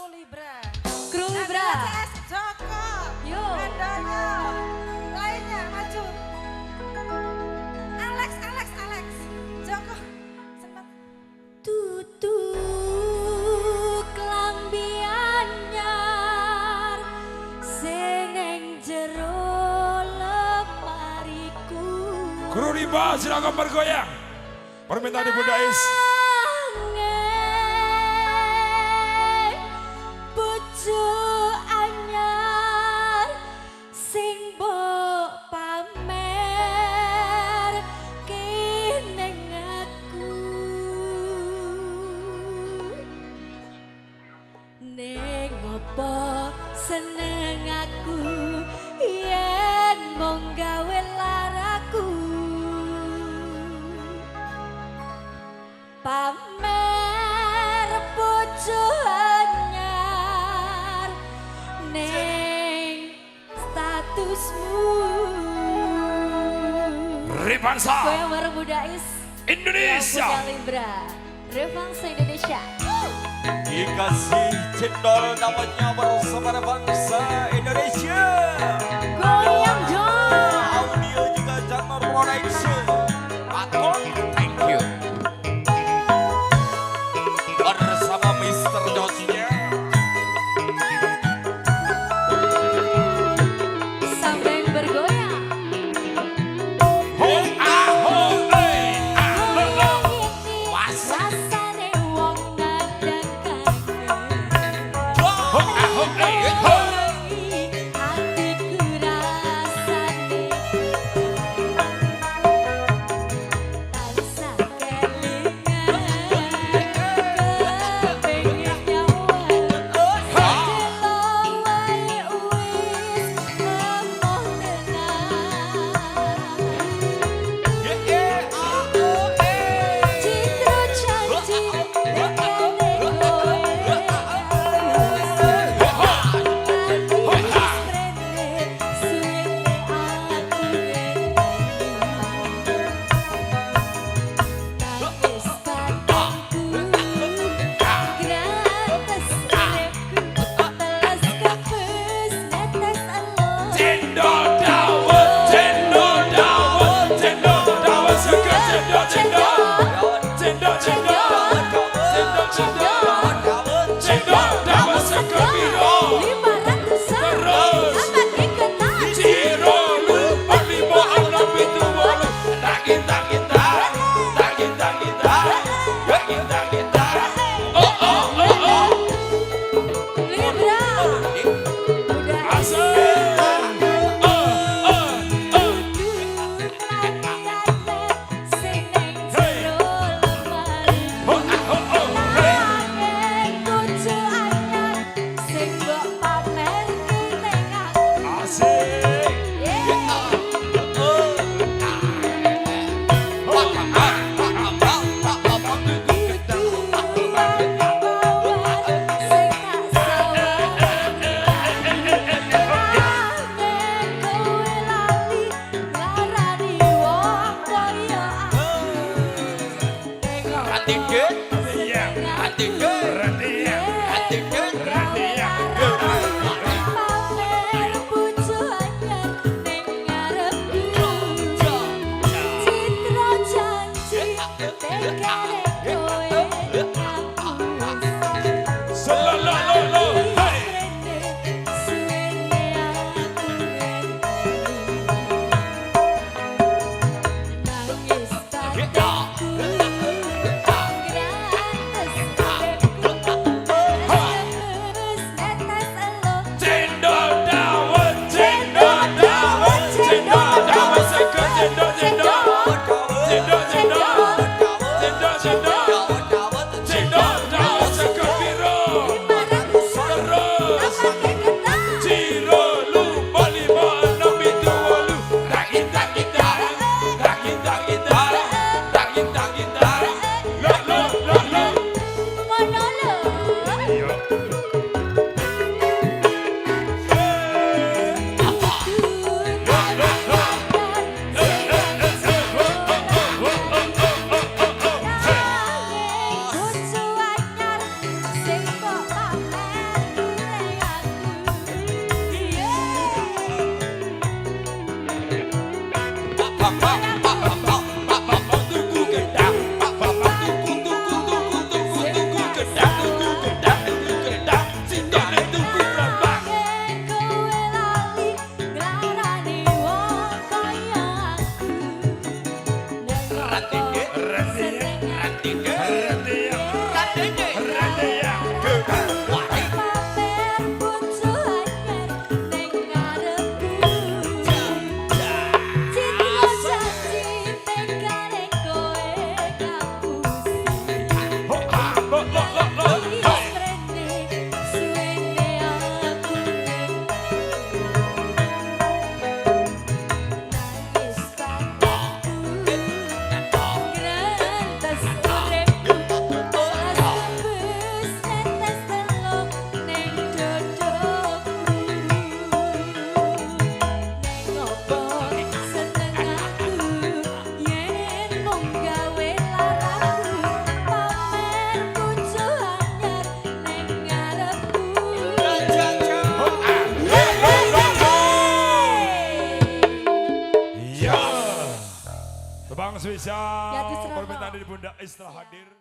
Libra. Kru Libra. CS Joko. Yo. Handoyo. Lainnya maju. Alex. Joko. Sempat. Tutu klambi anyar seneng jero lemariku. Kru Libra silakan bergoyang. Permintaan Ibu Dais. Bojo anyar sing mbok pamer keneng aku ning opo seneng aku yen mung gawe laraku pamer bojo anyar ning statusmu. Revansa Goyang bareng Budais Indonesia. Punya Libra Revansa Indonesia. Dikasih cendol namanya bersama bangsa Indonesia. Goyang dong. Audio juga jangan production. Aton, thank you. Bersama Mr. Josnya. Sampai bergoyang. Ho ah ho eh ah lo lo. Rasane wong nandang kangen. Ho ah ho eh ho. Hatiku spesial Yati Srono. permintaan dari Bunda Istra hadir.